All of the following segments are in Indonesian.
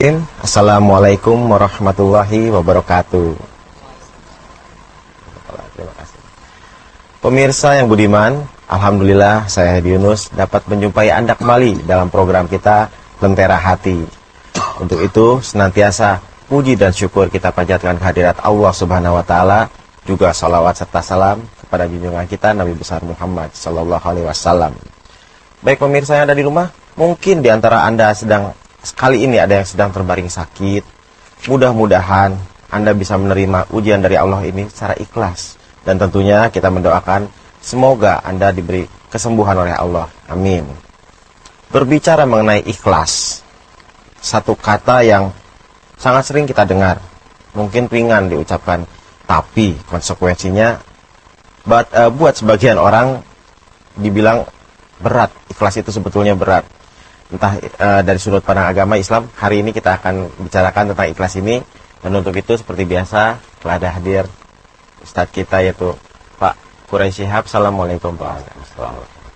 Assalamualaikum warahmatullahi wabarakatuh. Terima kasih. Pemirsa yang budiman, alhamdulillah saya Hedi Yunus dapat menjumpai Anda kembali dalam program kita Lentera Hati. Untuk itu senantiasa puji dan syukur kita panjatkan kehadirat Allah Subhanahu wa taala, juga salawat serta salam kepada junjungan kita Nabi besar Muhammad sallallahu alaihi wasallam. Baik pemirsa yang ada di rumah, mungkin di antara Anda sekali ini ada yang sedang terbaring sakit. Mudah-mudahan Anda bisa menerima ujian dari Allah ini secara ikhlas. Dan tentunya kita mendoakan semoga Anda diberi kesembuhan oleh Allah. Amin. Berbicara mengenai ikhlas, satu kata yang sangat sering kita dengar. Mungkin ringan diucapkan, tapi konsekuensinya buat sebagian orang dibilang berat. Ikhlas itu sebetulnya berat. Entah dari sudut pandang agama Islam, hari ini kita akan bicarakan tentang ikhlas ini. Dan untuk itu seperti biasa telah ada hadir Ustadz kita, yaitu Pak Quraisy Shihab. Assalamualaikum Pak.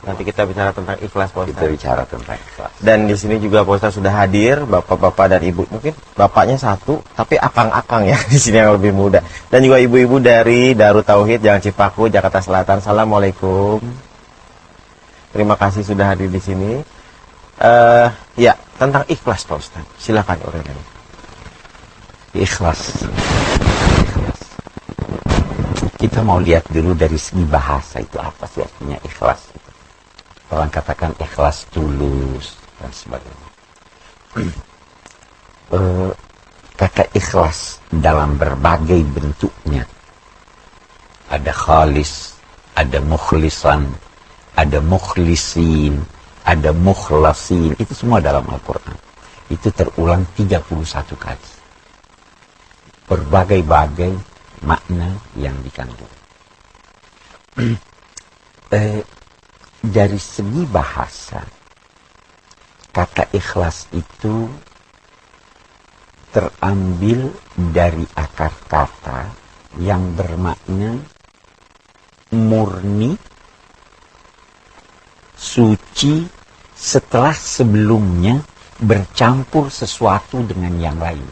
Nanti kita bicara tentang ikhlas Pak Ustadz. Kita bicara tentang ikhlas. Dan di sini juga Pak Ustadz sudah hadir, bapak-bapak dan ibu. Mungkin bapaknya satu, tapi akang-akang ya di sini yang lebih muda. Dan juga ibu-ibu dari Darut Tauhid Jalan Cipaku, Jakarta Selatan. Assalamualaikum. Terima kasih sudah hadir di sini. Ya, tentang ikhlas Pak Ustaz. Silakan uraikan. Ikhlas. Kita mau lihat dulu dari segi bahasa itu apa sih artinya ikhlas. Orang katakan ikhlas tulus dan sebagainya. Kata ikhlas dalam berbagai bentuknya. Ada khalis, ada mukhlisan, ada mukhlisin, ada mukhlasin, itu semua dalam Al-Quran. Itu terulang 31 kali. Berbagai-bagai makna yang dikandung. Dari segi bahasa, kata ikhlas itu terambil dari akar kata yang bermakna murni, suci, setelah sebelumnya bercampur sesuatu dengan yang lain.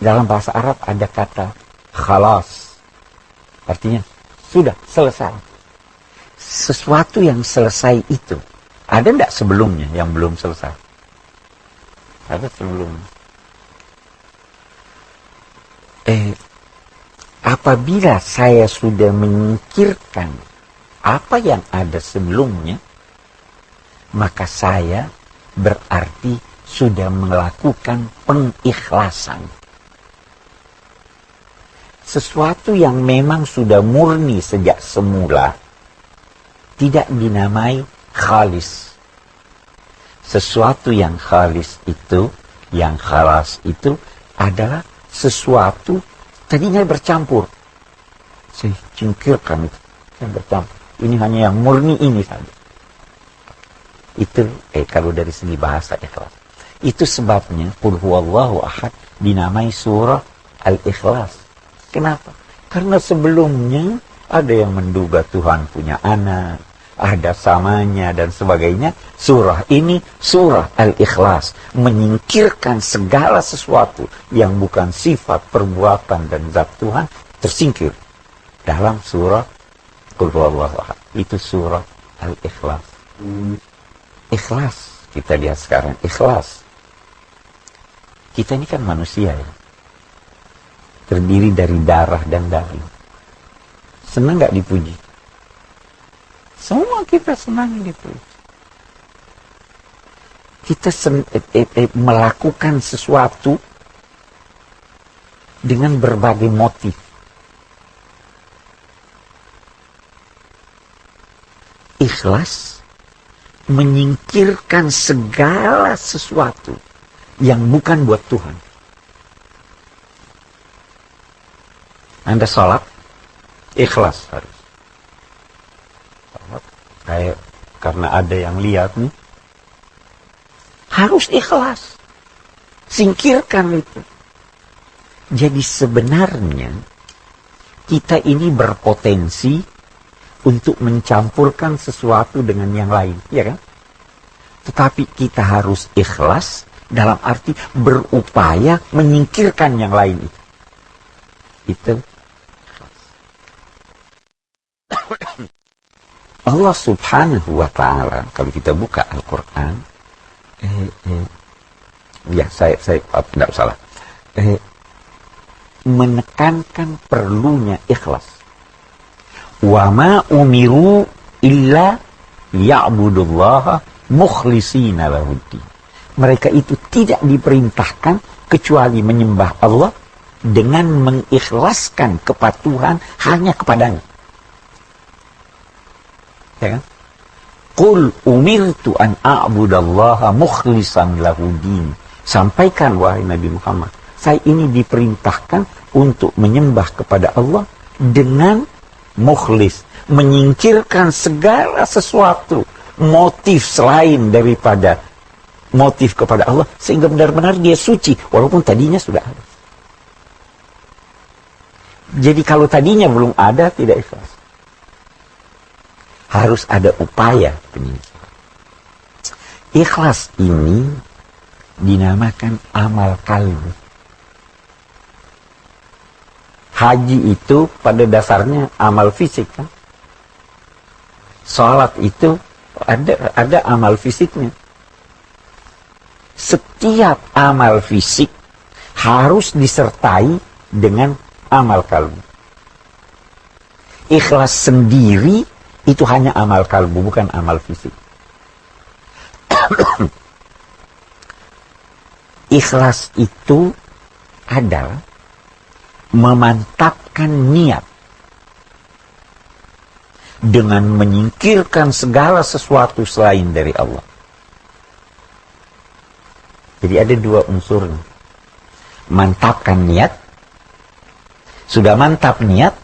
Dalam bahasa Arab ada kata khalas, artinya sudah selesai. Sesuatu yang selesai itu ada tidak sebelumnya yang belum selesai? Ada sebelumnya. Apabila saya sudah menyingkirkan apa yang ada sebelumnya, maka saya berarti sudah melakukan pengikhlasan. Sesuatu yang memang sudah murni sejak semula tidak dinamai khalis. Sesuatu yang khalis itu, yang khalas itu adalah sesuatu tadinya bercampur. Saya singkirkan itu, yang bercampur. Ini hanya yang murni ini saja. Itu kalau dari segi bahasa ikhlas. Itu sebabnya Qul huwallahu ahad dinamai surah Al-Ikhlas. Kenapa? Karena sebelumnya ada yang menduga Tuhan punya anak, ada samanya dan sebagainya. Surah ini surah Al-Ikhlas, menyingkirkan segala sesuatu yang bukan sifat, perbuatan dan zat Tuhan, tersingkir dalam surah Qul huwallahu ahad. Itu surah Al-Ikhlas. Ikhlas, kita lihat sekarang, ikhlas. Kita ini kan manusia ya, terdiri dari darah dan daging. Senang nggak dipuji? Semua kita senang dipuji. Kita melakukan sesuatu dengan berbagai motif. Ikhlas menyingkirkan segala sesuatu yang bukan buat Tuhan. Anda sholat, ikhlas harus. Kayak karena ada yang lihat nih, harus ikhlas. Singkirkan itu. Jadi sebenarnya kita ini berpotensi untuk mencampurkan sesuatu dengan yang lain, ya kan? Tetapi kita harus ikhlas dalam arti berupaya menyingkirkan yang lain itu. Itu Allah subhanahu wa ta'ala, kalau kita buka Al-Quran, saya tidak salah, menekankan perlunya ikhlas. Wa ma umiru illa ya'budullaha mukhlishina lahuddin. Mereka itu tidak diperintahkan kecuali menyembah Allah dengan mengikhlaskan kepatuhan hanya kepadanya. Ya kan? Qul umirtu an a'budallaha mukhlishan lahuddin. Sampaikan wahai Nabi Muhammad, saya ini diperintahkan untuk menyembah kepada Allah dengan mukhlis, menyingkirkan segala sesuatu motif selain daripada motif kepada Allah, sehingga benar-benar dia suci walaupun tadinya sudah ada. Jadi kalau tadinya belum ada, tidak ikhlas. Harus ada upaya penyingkiran. Ikhlas ini dinamakan amal kalbu. Haji itu pada dasarnya amal fisik kan. Salat itu ada amal fisiknya. Setiap amal fisik harus disertai dengan amal kalbu. Ikhlas sendiri itu hanya amal kalbu, bukan amal fisik. Ikhlas itu adalah memantapkan niat dengan menyingkirkan segala sesuatu selain dari Allah. Jadi ada dua unsurnya. Mantapkan niat. Sudah mantap niat,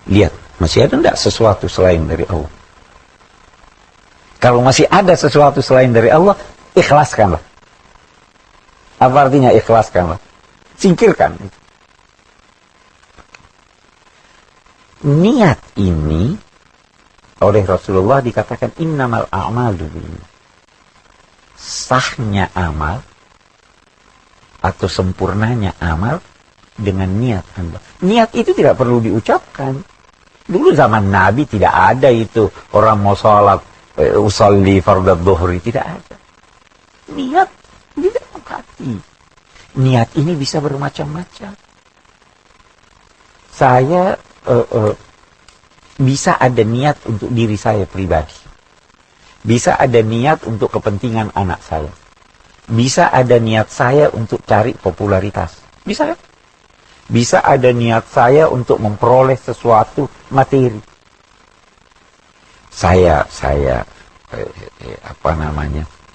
lihat, masih ada enggak sesuatu selain dari Allah? Kalau masih ada sesuatu selain dari Allah, ikhlaskanlah. Apa artinya ikhlaskanlah? Singkirkan. Niat ini oleh Rasulullah dikatakan innamal a'malu binniyat. Sahnya amal atau sempurnanya amal dengan niat Anda. Niat itu tidak perlu diucapkan. Dulu zaman Nabi tidak ada itu. Orang mau sholat, usalli fardad dhuhri, tidak ada. Niat di dalam hati. Niat ini bisa bermacam-macam. Saya bisa ada niat untuk diri saya pribadi. Bisa ada niat untuk kepentingan anak saya. Bisa ada niat saya untuk cari popularitas. Bisa kan? Bisa ada niat saya untuk memperoleh sesuatu materi. Saya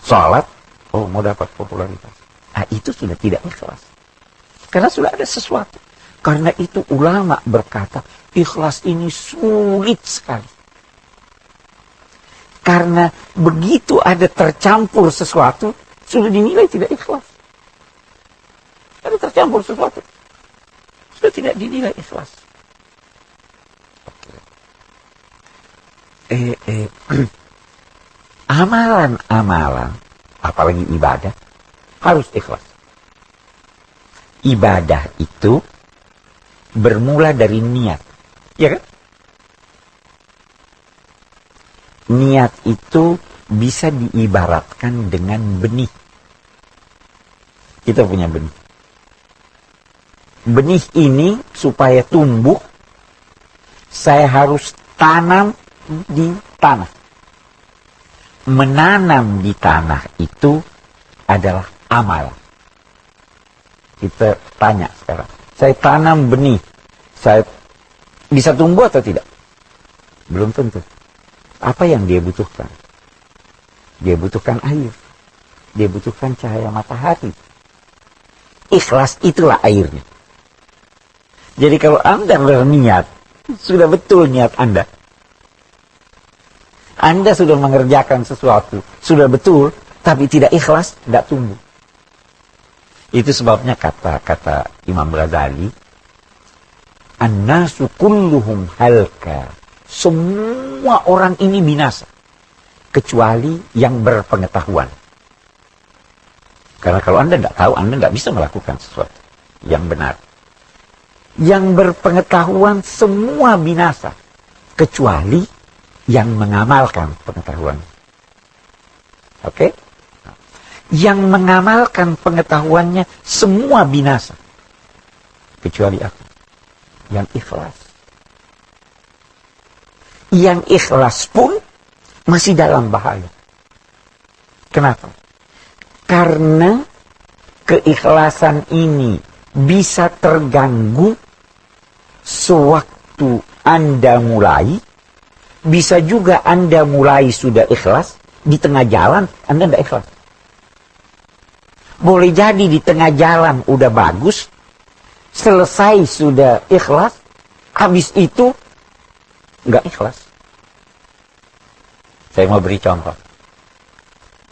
sholat, mau dapat popularitas. Itu sudah tidak ikhlas. Karena sudah ada sesuatu. Karena itu ulama berkata, ikhlas ini sulit sekali. Karena begitu ada tercampur sesuatu, sudah dinilai tidak ikhlas. Ada tercampur sesuatu, sudah tidak dinilai ikhlas. Amalan-amalan, apalagi ibadah, harus ikhlas. Ibadah itu bermula dari niat, ya kan? Niat itu bisa diibaratkan dengan benih. Kita punya benih. Benih ini supaya tumbuh, saya harus tanam di tanah. Menanam di tanah itu adalah amal. Kita tanya sekarang, saya tanam benih, saya bisa tumbuh atau tidak? Belum tentu. Apa yang dia butuhkan? Dia butuhkan air. Dia butuhkan cahaya matahari. Ikhlas itulah airnya. Jadi kalau Anda berniat, sudah betul niat Anda. Anda sudah mengerjakan sesuatu, sudah betul, tapi tidak ikhlas, tidak tumbuh. Itu sebabnya kata Imam Ghazali, an-nasu kulluhum halka. Semua orang ini binasa. kecuali yang berpengetahuan. Karena kalau Anda tidak tahu, Anda tidak bisa melakukan sesuatu yang benar. Yang berpengetahuan semua binasa, kecuali yang mengamalkan pengetahuan. Oke? Yang mengamalkan pengetahuannya semua binasa, kecuali aku. Yang ikhlas. Yang ikhlas pun masih dalam bahaya. Kenapa? Karena keikhlasan ini bisa terganggu sewaktu Anda mulai, bisa juga Anda mulai sudah ikhlas, di tengah jalan Anda tidak ikhlas. Boleh jadi di tengah jalan udah bagus, selesai sudah ikhlas, habis itu nggak ikhlas. Saya mau beri contoh.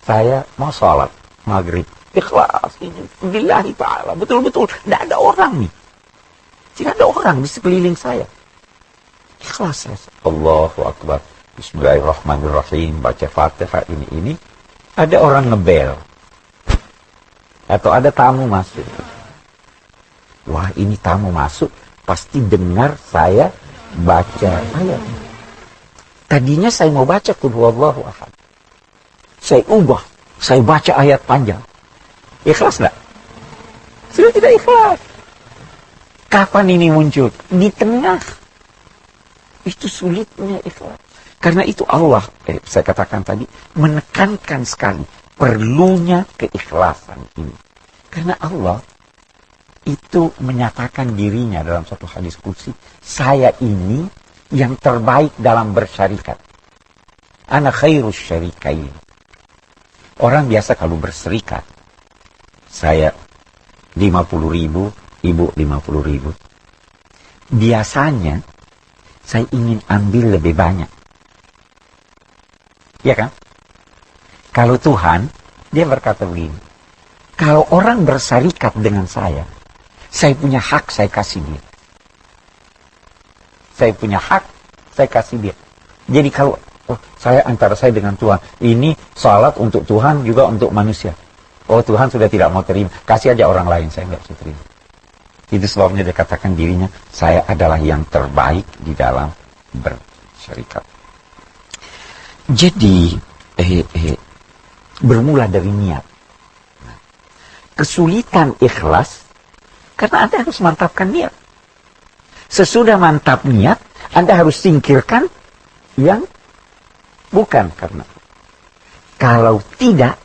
Saya mau sholat maghrib, ikhlas ini, billahi ta'ala, betul-betul, tidak ada orang nih. Tidak ada orang di sekeliling saya. Ikhlas saya. Allahu Akbar. Bismillahirrahmanirrahim. Baca Fatihah ini. Ada orang ngebel. Atau ada tamu masuk. Wah, ini tamu masuk, pasti dengar saya baca ayat. Tadinya saya mau baca Qul huwallahu ahad. Saya ubah. Saya baca ayat panjang. Ikhlas enggak? Sudah tidak ikhlas. Kapan ini muncul? Di tengah. Itu sulitnya ikhlas. Karena itu Allah, saya katakan tadi, menekankan sekali perlunya keikhlasan ini. Karena Allah itu menyatakan dirinya dalam satu hadis qudsi, saya ini yang terbaik dalam bersyarikat. Ana khairus syarikain. Orang biasa kalau berserikat, saya 50.000, ibu 50.000. Biasanya saya ingin ambil lebih banyak. Ya kan? Kalau Tuhan, dia berkata begini, kalau orang berserikat dengan saya punya hak, saya kasih dia. Saya punya hak, saya kasih dia. Jadi kalau saya antara saya dengan Tuhan, ini salat untuk Tuhan juga untuk manusia. Oh, Tuhan sudah tidak mau terima, kasih aja orang lain, saya nggak bisa terima. Itu sebabnya dia katakan dirinya, saya adalah yang terbaik di dalam bersyarikat. Jadi, bermula dari niat. Kesulitan ikhlas, karena Anda harus mantapkan niat. Sesudah mantap niat, Anda harus singkirkan yang bukan karena. Kalau tidak,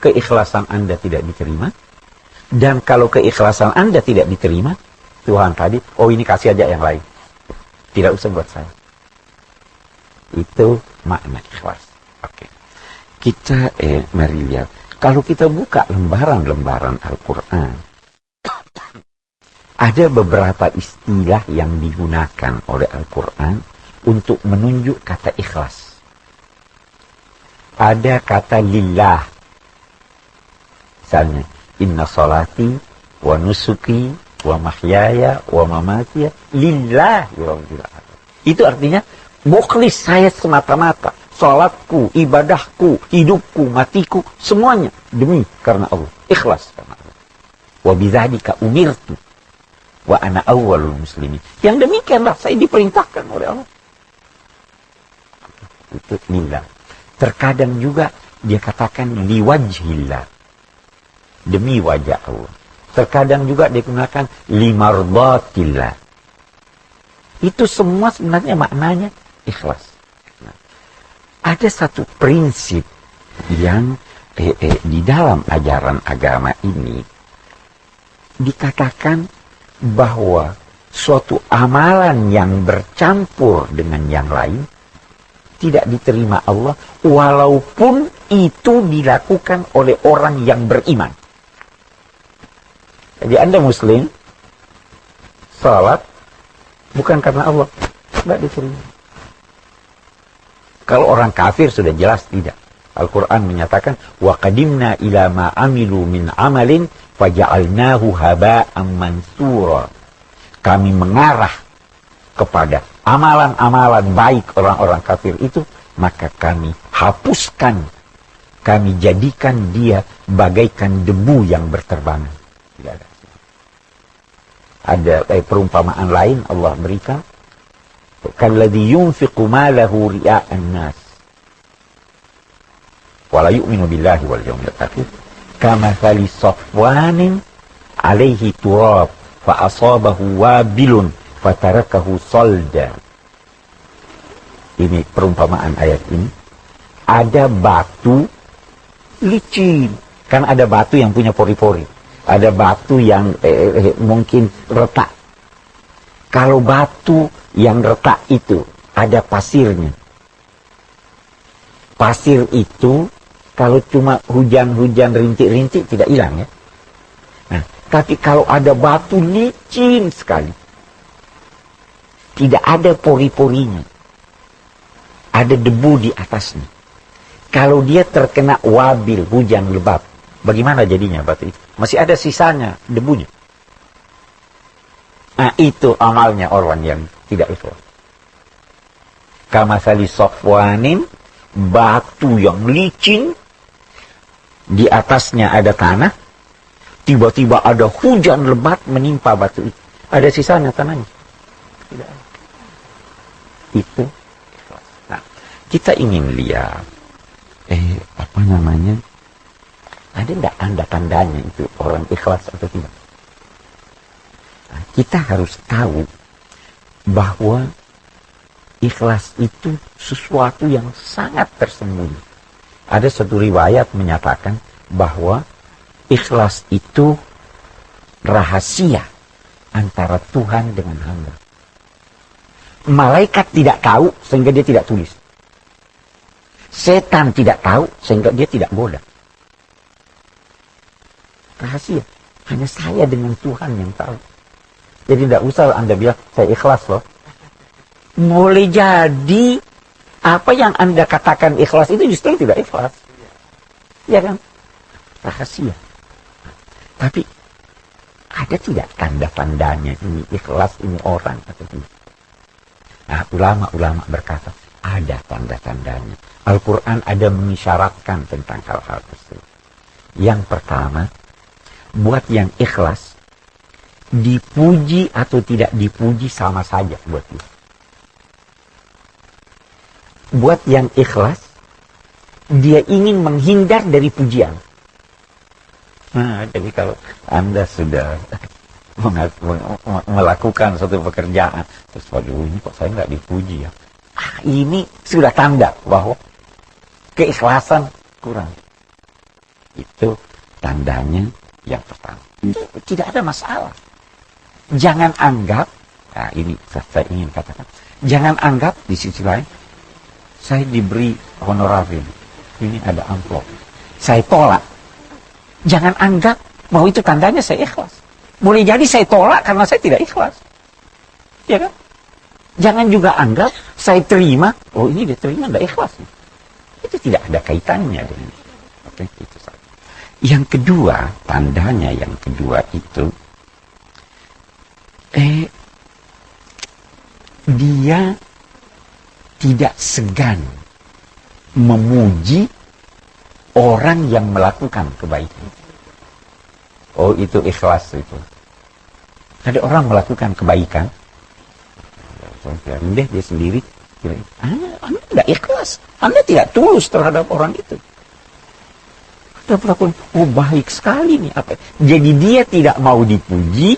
keikhlasan Anda tidak diterima. Dan kalau keikhlasan Anda tidak diterima, Tuhan tadi, oh ini kasih aja yang lain. Tidak usah buat saya. Itu makna ikhlas. Oke. Kita mari lihat. Kalau kita buka lembaran-lembaran Al-Quran, ada beberapa istilah yang digunakan oleh Al-Quran untuk menunjuk kata ikhlas. Ada kata lillah. Misalnya, inna salati wa nusuki wa mahyaya wa mamatiya lillahi rabbil alamin. Itu artinya mukhlis, saya semata-mata. Salatku, ibadahku, hidupku, matiku, semuanya demi karena Allah. Ikhlas karena Allah. Wa bidzalika umirtu wa ana awwalul muslimin. Yang demikianlah saya diperintahkan oleh Allah. Itu lillah. Terkadang juga dia katakan liwajhillah. Demi wajah Allah. Terkadang juga digunakan limardatillah. Itu semua sebenarnya maknanya ikhlas. Nah, ada satu prinsip yang di dalam ajaran agama ini dikatakan bahwa suatu amalan yang bercampur dengan yang lain tidak diterima Allah walaupun itu dilakukan oleh orang yang beriman. Jadi Anda Muslim, salat bukan karena Allah, tidak diterima. Kalau orang kafir sudah jelas tidak. Al-Quran menyatakan, وَقَدِمْنَا إِلَى مَا عَمِلُوا مِنْ عَمَلٍ فَجَعَلْنَاهُ هَبَاءً مَنْثُورًا. Kami mengarah kepada amalan-amalan baik orang-orang kafir itu, maka kami hapuskan, kami jadikan dia bagaikan debu yang berterbangan. Tidak ada. Ada perumpamaan lain Allah berikan, kalladzi yunfiqu malahu ria'an nas wa la yu'minu billahi wal yawmil akhir kamathali safwanin alaihi turab fa asabahu wabilun fatarakahu salda. Ini perumpamaan ayat ini. Ada batu licin, kan ada batu yang punya pori-pori, ada batu yang mungkin retak. Kalau batu yang retak itu ada pasirnya, pasir itu kalau cuma hujan-hujan rintik-rintik tidak hilang ya. Nah, tapi kalau ada batu licin sekali, tidak ada pori-porinya, ada debu di atasnya. Kalau dia terkena wabil, hujan lebat, bagaimana jadinya batu itu? Masih ada sisanya, debunya. Nah, itu amalnya orang yang tidak ikhlas. Kamathali safwanin, batu yang licin, di atasnya ada tanah, tiba-tiba ada hujan lebat menimpa batu itu. Ada sisanya tanahnya? Tidak ada. Itu ikhlas. Nah, kita ingin lihat, ada enggak tanda-tandanya itu orang ikhlas atau tidak? Nah, kita harus tahu bahwa ikhlas itu sesuatu yang sangat tersembunyi. Ada satu riwayat menyatakan bahwa ikhlas itu rahasia antara Tuhan dengan hamba. Malaikat tidak tahu sehingga dia tidak tulis. Setan tidak tahu sehingga dia tidak goda. Rahasia. Hanya saya dengan Tuhan yang tahu. Jadi tidak usah Anda bilang, saya ikhlas loh. Boleh jadi apa yang Anda katakan ikhlas itu justru tidak ikhlas. Ya kan? Rahasia. Tapi ada tidak tanda-tandanya ini ikhlas ini orang atau tidak? Nah, ulama-ulama berkata, ada tanda-tandanya. Al-Quran ada mengisyaratkan tentang hal-hal tersebut. Yang pertama, buat yang ikhlas, dipuji atau tidak dipuji sama saja buat dia. Buat yang ikhlas, dia ingin menghindar dari pujian. Nah, jadi kalau Anda sudah melakukan suatu pekerjaan, terus waduh ini kok saya nggak dipuji ya. Ini sudah tanda bahwa keikhlasan kurang. Itu tandanya yang pertama. Tidak ada masalah. Jangan anggap, nah ini saya ingin katakan, jangan anggap di sisi lain, saya diberi honorarium, ini ada amplop, saya tolak. Jangan anggap bahwa itu tandanya saya ikhlas. Boleh jadi saya tolak karena saya tidak ikhlas. Ya kan? Jangan juga anggap saya terima, oh ini dia terima, tidak ikhlas. Itu tidak ada kaitannya dengan oke, itu saja. Yang kedua, tandanya yang kedua itu, dia tidak segan memuji orang yang melakukan kebaikan. Oh, itu ikhlas itu. Ada orang melakukan kebaikan, rendah dia sendiri, Anda tidak ikhlas, Anda tidak tulus terhadap orang itu. Ada pelakuan, oh baik sekali nih apa? Jadi dia tidak mau dipuji,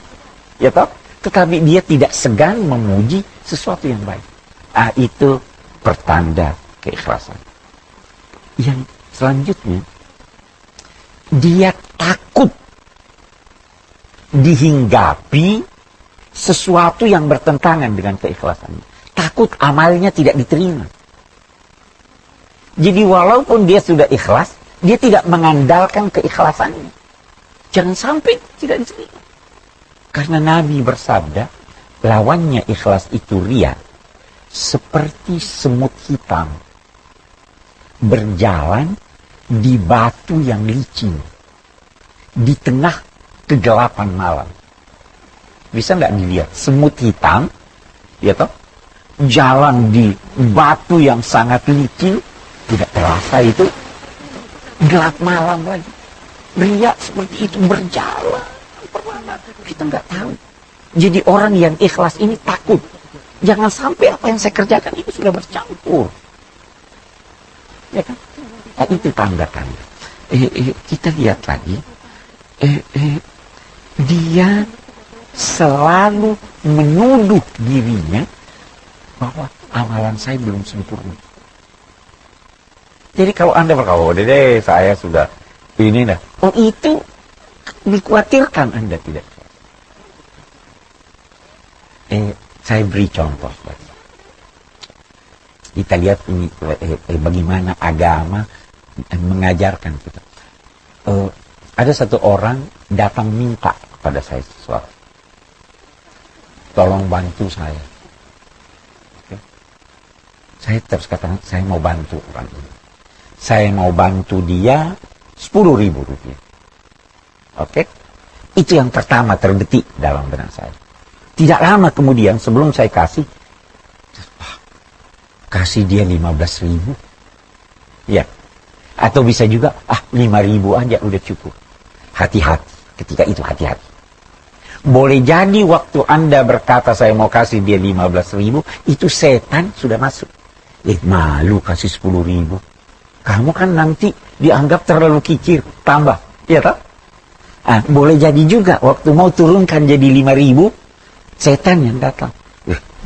ya toh? Tetapi dia tidak segan memuji sesuatu yang baik. Itu pertanda keikhlasan. Yang selanjutnya, dia takut dihinggapi sesuatu yang bertentangan dengan keikhlasannya. Takut amalnya tidak diterima. Jadi walaupun dia sudah ikhlas, dia tidak mengandalkan keikhlasannya. Jangan sampai tidak diterima. Karena Nabi bersabda, lawannya ikhlas itu riya, seperti semut hitam berjalan di batu yang licin di tengah kegelapan malam. Bisa nggak dilihat semut hitam, ya toh, jalan di batu yang sangat licin, tidak terasa itu gelap malam lagi. Ria seperti itu berjalan perlahan, kita nggak tahu. Jadi orang yang ikhlas ini takut, jangan sampai apa yang saya kerjakan ini sudah bercampur, ya kan? Nah, itu tanda-tanda. Kita lihat lagi, dia selalu menuduh dirinya bahwa amalan saya belum sempurna. Jadi kalau Anda berkata, oh deh saya sudah ini dah, oh itu dikhawatirkan Anda tidak. Saya beri contoh. Kita lihat ini bagaimana agama mengajarkan kita. Ada satu orang datang minta kepada saya sesuatu. Tolong bantu saya. Okay. Saya terus katakan, saya mau bantu orang ini. Saya mau bantu dia 10.000 rupiah. Oke? Itu yang pertama terbetik dalam benak saya. Tidak lama kemudian sebelum saya kasih dia 15.000. Ya. Atau bisa juga 5.000 aja udah cukup. Hati-hati. Ketika itu hati-hati. Boleh jadi waktu Anda berkata saya mau kasih dia 15.000, itu setan sudah masuk. Malu kasih 10.000. Kamu kan nanti dianggap terlalu kikir, tambah, ya tak? Boleh jadi juga waktu mau turunkan jadi 5.000, setan yang datang.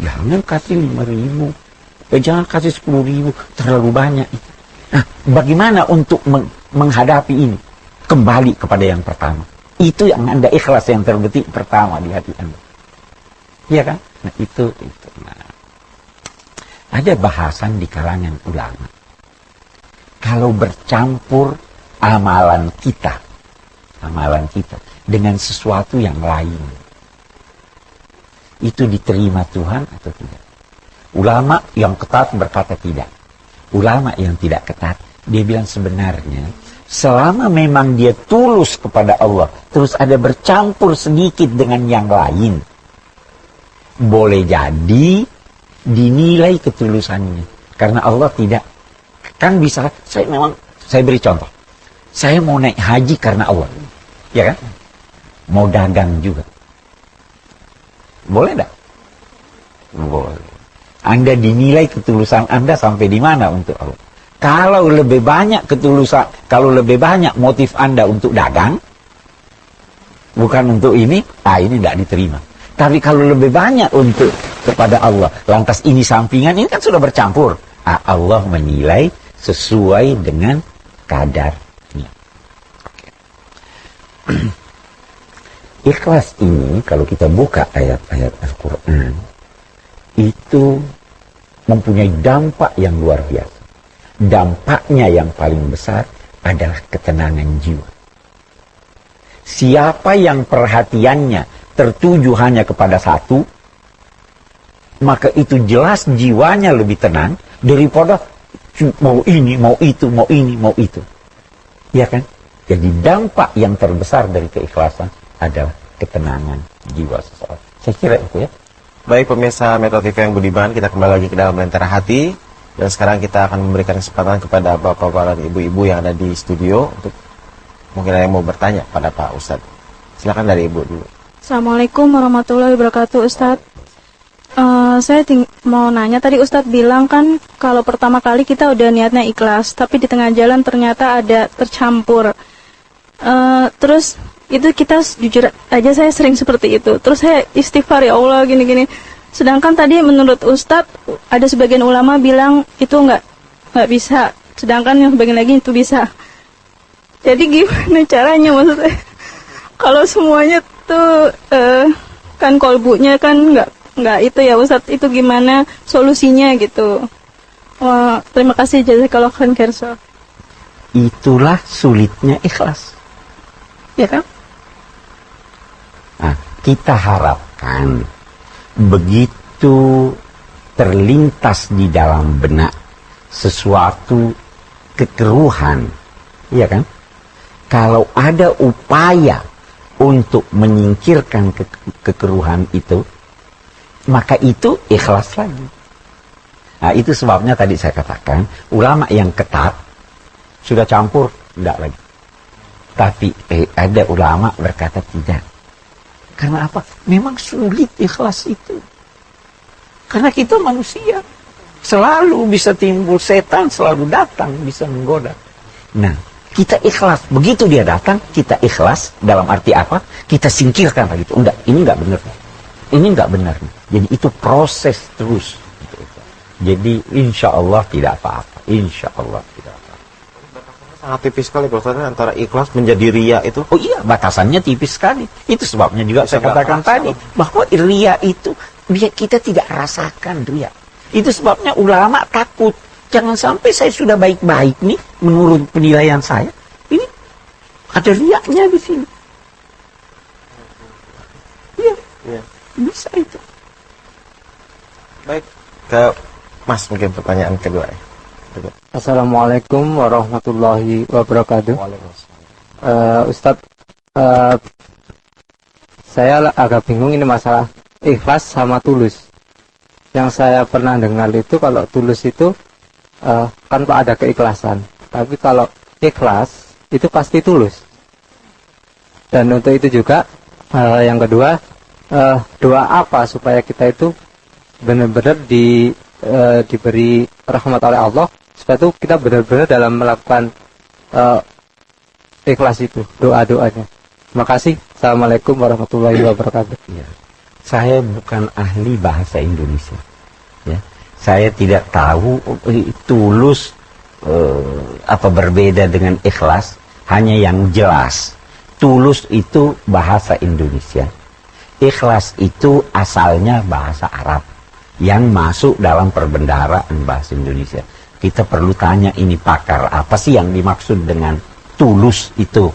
Jangan kasih 5.000, jangan kasih 10.000, terlalu banyak. Nah, bagaimana untuk menghadapi ini? Kembali kepada yang pertama. Itu yang Anda ikhlas yang terbetik pertama di hati Anda. Iya kan? Nah, itu. Nah, ada bahasan di kalangan ulama. Kalau bercampur amalan kita dengan sesuatu yang lain, itu diterima Tuhan atau tidak? Ulama yang ketat berkata tidak. Ulama yang tidak ketat, dia bilang sebenarnya selama memang dia tulus kepada Allah, terus ada bercampur sedikit dengan yang lain, boleh jadi dinilai ketulusannya. Karena Allah tidak. Kan bisa, saya beri contoh. Saya mau naik haji karena Allah. Ya kan? Mau dagang juga. Boleh tak? Boleh. Anda dinilai ketulusan Anda sampai di mana untuk Allah. Kalau lebih banyak ketulusan, kalau lebih banyak motif Anda untuk dagang, bukan untuk ini tidak diterima. Tapi kalau lebih banyak untuk kepada Allah, lantas ini sampingan, ini kan sudah bercampur. Allah menilai sesuai dengan kadarnya. Ikhlas ini, kalau kita buka ayat-ayat Al-Quran, itu mempunyai dampak yang luar biasa. Dampaknya yang paling besar adalah ketenangan jiwa. Siapa yang perhatiannya tertuju hanya kepada satu, maka itu jelas jiwanya lebih tenang daripada mau ini, mau itu, mau ini, mau itu. Ya kan? Jadi dampak yang terbesar dari keikhlasan adalah ketenangan jiwa seseorang. Saya kira itu ya. Baik pemirsa Metro TV yang budiman, kita kembali lagi ke dalam Lentera Hati. Dan sekarang kita akan memberikan kesempatan kepada bapak-bapak dan ibu-ibu yang ada di studio untuk mungkin ada yang mau bertanya pada Pak Ustadz. Silakan dari ibu dulu. Assalamualaikum warahmatullahi wabarakatuh, Ustadz. Saya mau nanya, tadi Ustadz bilang kan kalau pertama kali kita udah niatnya ikhlas, tapi di tengah jalan ternyata ada tercampur. Terus itu kita jujur aja saya sering seperti itu. Terus saya istighfar, ya Allah gini-gini. Sedangkan tadi menurut Ustadz ada sebagian ulama bilang itu nggak bisa. Sedangkan yang sebagian lagi itu bisa. Jadi gimana caranya maksudnya? Kalau semuanya tuh kan kolbunya kan nggak itu ya Ustadz, itu gimana solusinya gitu. Wah, terima kasih jazakallahu khairan. Itulah sulitnya ikhlas. Ya kan? Nah, kita harapkan begitu terlintas di dalam benak sesuatu kekeruhan, ya kan? Kalau ada upaya untuk menyingkirkan kekeruhan itu, maka itu ikhlas lagi. Nah, itu sebabnya tadi saya katakan, ulama yang ketat sudah campur, tidak lagi. Tapi ada ulama berkata tidak. Karena apa? Memang sulit ikhlas itu. Karena kita manusia. Selalu bisa timbul setan, selalu datang, bisa menggoda. Nah, kita ikhlas. Begitu dia datang, kita ikhlas. Dalam arti apa? Kita singkirkan lagi. Enggak, ini enggak benar. Ini enggak benar. Jadi itu proses terus. Jadi insya Allah tidak apa-apa. Insya Allah tidak apa-apa. Sangat tipis sekali Pak Ustadz, antara ikhlas menjadi ria itu. Oh iya, batasannya tipis sekali. Itu sebabnya juga saya katakan tadi, bahwa ria itu kita tidak rasakan ria. Itu sebabnya ulama takut. Jangan sampai saya sudah baik-baik nih, menurut penilaian saya, ini ada riaknya di sini. Iya, Iya. bisa itu. Baik, ke Mas mungkin pertanyaan kedua ya. Assalamualaikum warahmatullahi wabarakatuh. Ustadz, saya agak bingung ini masalah ikhlas sama tulus. Yang saya pernah dengar itu kalau tulus itu kan ada keikhlasan, tapi kalau ikhlas itu pasti tulus. Dan untuk itu juga yang kedua, doa apa supaya kita itu benar-benar diberi rahmat oleh Allah, supaya itu kita benar-benar dalam melakukan ikhlas itu, doa-doanya. Terima kasih. Assalamualaikum warahmatullahi wabarakatuh. Ya. Saya bukan ahli bahasa Indonesia. Ya. Saya tidak tahu tulus apa berbeda dengan ikhlas. Hanya yang jelas, tulus itu bahasa Indonesia. Ikhlas itu asalnya bahasa Arab yang masuk dalam perbendaharaan bahasa Indonesia. Kita perlu tanya ini pakar, apa sih yang dimaksud dengan tulus itu?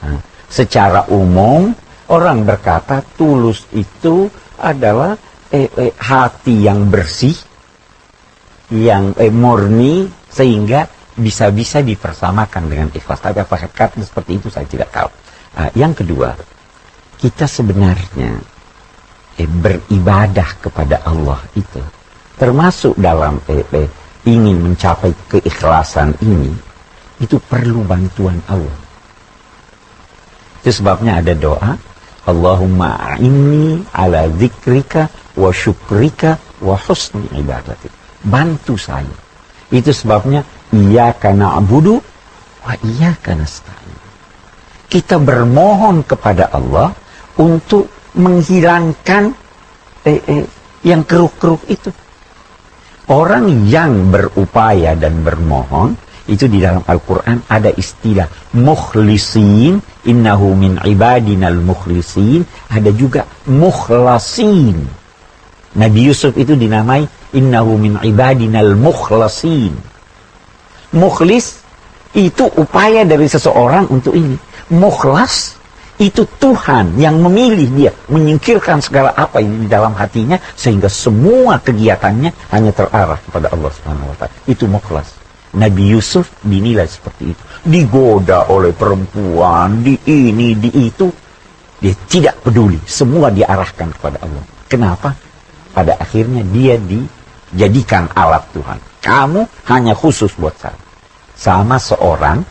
Nah, secara umum orang berkata tulus itu adalah hati yang bersih, yang murni, sehingga bisa-bisa dipersamakan dengan ikhlas. Tapi apakah kata seperti itu saya tidak tahu. Yang kedua, kita sebenarnya beribadah kepada Allah itu termasuk dalam ingin mencapai keikhlasan ini, itu perlu bantuan Allah. Itu sebabnya ada doa, Allahumma a'inni ala zikrika wa syukrika wa husni ibadatik. Bantu saya. Itu sebabnya iyyaka na'budu wa iyyaka nasta'in. Kita bermohon kepada Allah untuk menghilangkan yang keruk-keruk itu. Orang yang berupaya dan bermohon, itu di dalam Al-Quran ada istilah mukhlisin, innahu min ibadinal mukhlisin, ada juga mukhlasin. Nabi Yusuf itu dinamai innahu min ibadinal mukhlasin. Mukhlis itu upaya dari seseorang untuk ini. Mukhlas itu Tuhan yang memilih dia, menyingkirkan segala apa yang di dalam hatinya, sehingga semua kegiatannya hanya terarah kepada Allah Subhanahu wa Ta'ala. Itu mukhlas. Nabi Yusuf dinilai seperti itu. Digoda oleh perempuan, di ini, di itu. Dia tidak peduli. Semua diarahkan kepada Allah. Kenapa? Pada akhirnya dia dijadikan alat Tuhan. Kamu hanya khusus buat saya. Sama seorang,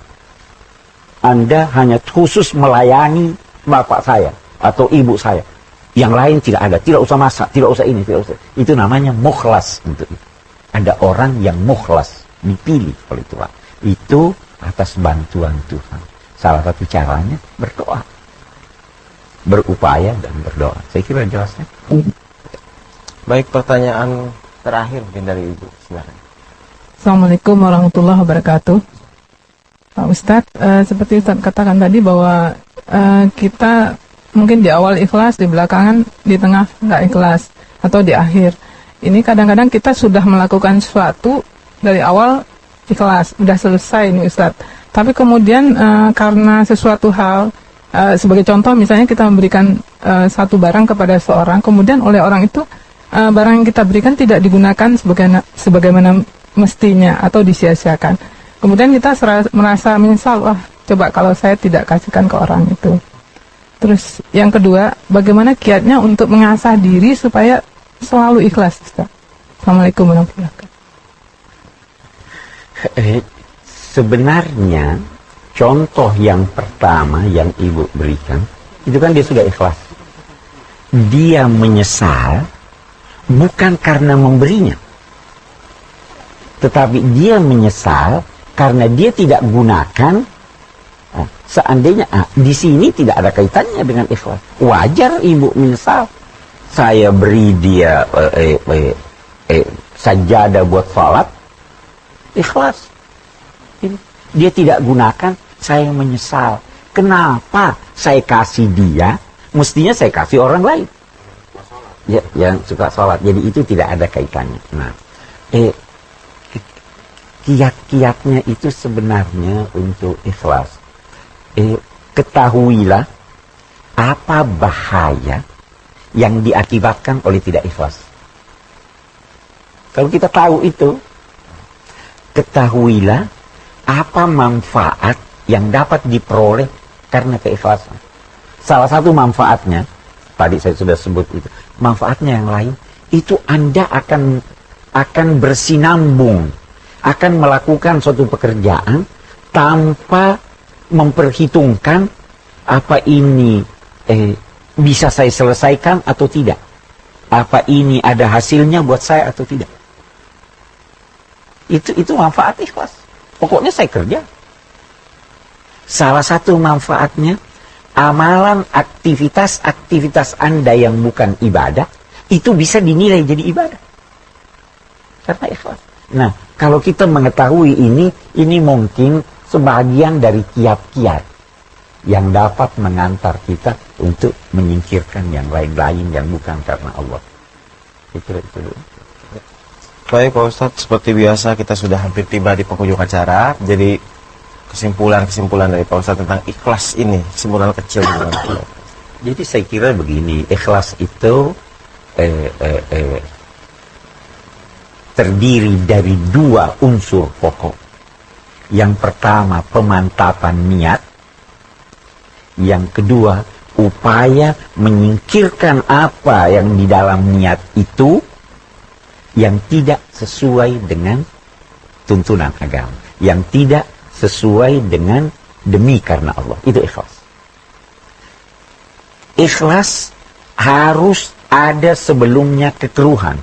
Anda hanya khusus melayani bapak saya atau ibu saya. Yang lain tidak ada. Tidak usah masak, tidak usah ini, tidak usah. Itu namanya mukhlas untuk itu. Ada orang yang mukhlas, dipilih oleh Tuhan. Itu atas bantuan Tuhan. Salah satu caranya berdoa. Berupaya dan berdoa. Saya kira jelasnya. Baik, pertanyaan terakhir mungkin dari Ibu. Silakan. Assalamualaikum warahmatullahi wabarakatuh. Pak Ustadz, seperti Ustadz katakan tadi bahwa kita mungkin di awal ikhlas, di belakangan, di tengah nggak ikhlas, atau di akhir. Ini kadang-kadang kita sudah melakukan sesuatu dari awal ikhlas, udah selesai nih Ustadz. Tapi kemudian karena sesuatu hal, sebagai contoh misalnya kita memberikan satu barang kepada seorang, kemudian oleh orang itu barang yang kita berikan tidak digunakan sebagaimana mestinya atau disia-siakan. Kemudian kita merasa menyesal, wah coba kalau saya tidak kasihkan ke orang itu. Terus yang kedua, bagaimana kiatnya untuk mengasah diri supaya selalu ikhlas, Ustaz? Assalamualaikum warahmatullahi wabarakatuh. Sebenarnya contoh yang pertama yang ibu berikan itu kan dia sudah ikhlas. Dia menyesal bukan karena memberinya, tetapi dia menyesal karena dia tidak gunakan. Seandainya di sini tidak ada kaitannya dengan ikhlas, wajar ibu menyesal. Saya beri dia sajadah buat salat, ikhlas. Dia tidak gunakan, saya menyesal. Kenapa saya kasih dia? Mestinya saya kasih orang lain. Ya, yang suka sholat. Jadi itu tidak ada kaitannya. Nah, kiat-kiatnya itu sebenarnya untuk ikhlas. Ketahuilah apa bahaya yang diakibatkan oleh tidak ikhlas. Kalau kita tahu itu, ketahuilah apa manfaat yang dapat diperoleh karena keikhlasan. Salah satu manfaatnya, tadi saya sudah sebut itu, manfaatnya yang lain, itu Anda akan bersinambung, akan melakukan suatu pekerjaan tanpa memperhitungkan apa ini bisa saya selesaikan atau tidak. Apa ini ada hasilnya buat saya atau tidak. Itu manfaat ikhlas. Pokoknya saya kerja. Salah satu manfaatnya, amalan aktivitas Anda yang bukan ibadah, itu bisa dinilai jadi ibadah. Karena ikhlas. Nah, kalau kita mengetahui ini mungkin sebagian dari kiat-kiat yang dapat mengantar kita untuk menyingkirkan yang lain-lain yang bukan karena Allah. Itu. Baik Pak Ustadz, seperti biasa kita sudah hampir tiba di penghujung acara. Jadi kesimpulan dari Pak Ustadz tentang ikhlas ini, kesimpulan kecil. Jadi saya kira begini, ikhlas itu terdiri dari dua unsur pokok. Yang pertama pemantapan niat, yang kedua upaya menyingkirkan apa yang di dalam niat itu yang tidak sesuai dengan tuntunan agama, yang tidak sesuai dengan demi karena Allah. Itu ikhlas. Ikhlas harus ada sebelumnya kekeruhan.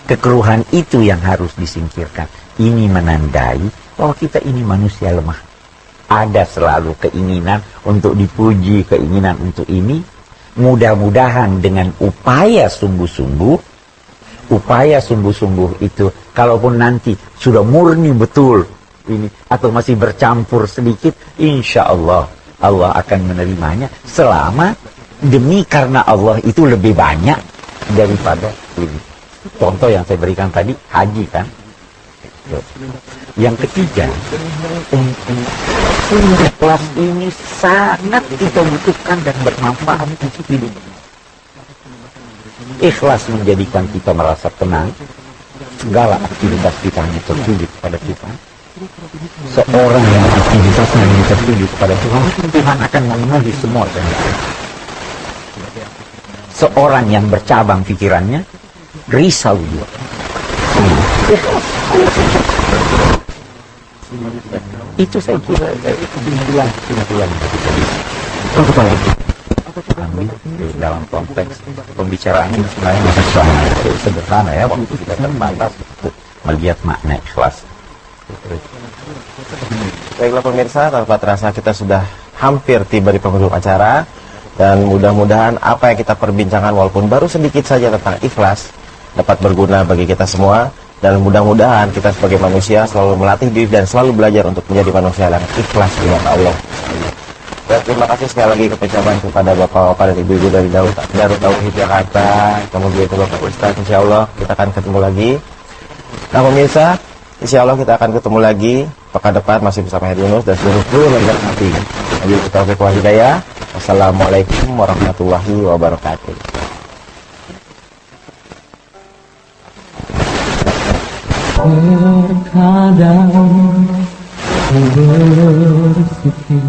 Kekeruhan itu yang harus disingkirkan. Ini menandai bahwa kita ini manusia lemah. Ada selalu keinginan untuk dipuji, keinginan untuk ini. Mudah-mudahan dengan upaya sungguh-sungguh itu, kalaupun nanti sudah murni betul ini atau masih bercampur sedikit, insya Allah Allah akan menerimanya selama demi karena Allah itu lebih banyak daripada ini. Contoh yang saya berikan tadi, haji kan. Yang ketiga, ikhlas ini sangat kita butuhkan dan bermanfaat untuk hidup. Ikhlas menjadikan kita merasa tenang, segala aktivitas kita hanya tertuju kepada Tuhan. Seorang yang aktivitasnya hanya tertuju kepada Tuhan, Tuhan akan memenuhi semua kehendak. Seorang yang bercabang pikirannya, risau juga. Itu saya kira kesimpulan ambil dalam konteks pembicaraan ini. Sebenarnya masih sederhana ya, waktu kita terbatas untuk melihat makna ikhlas. Baiklah pemirsa, tanpa terasa kita sudah hampir tiba di penghujung acara, dan mudah-mudahan apa yang kita perbincangkan walaupun baru sedikit saja tentang ikhlas dapat berguna bagi kita semua, dan mudah-mudahan kita sebagai manusia selalu melatih diri dan selalu belajar untuk menjadi manusia yang ikhlas di mata Allah. Dan terima kasih sekali lagi kepecahan kepada bapak-bapak dan ibu-ibu dari Darut Tauhid Jakarta, kemudian itu Bapak Ustadz. Insya Allah kita akan ketemu lagi. Nah pemirsa, insya Allah kita akan ketemu lagi pekan depan masih bersama Hedi Yunus dan seluruh kru Lentera Hati. Wabillahi taufiq wal hidayah. Wassalamualaikum warahmatullahi wabarakatuh. Terkadang berpikir,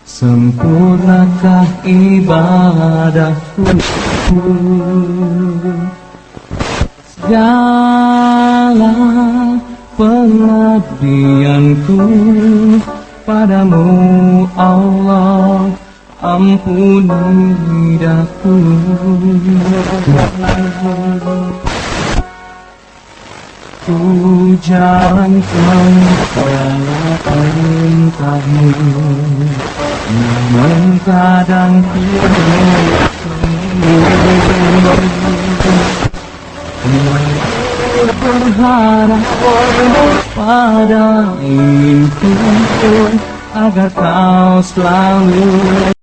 sempurnakah ibadahku? segala pengabdianku padamu Allah, ampuni daku. Ku jalankan segala perintahmu, namun kadang ku berharap pada inginku agar kau selalu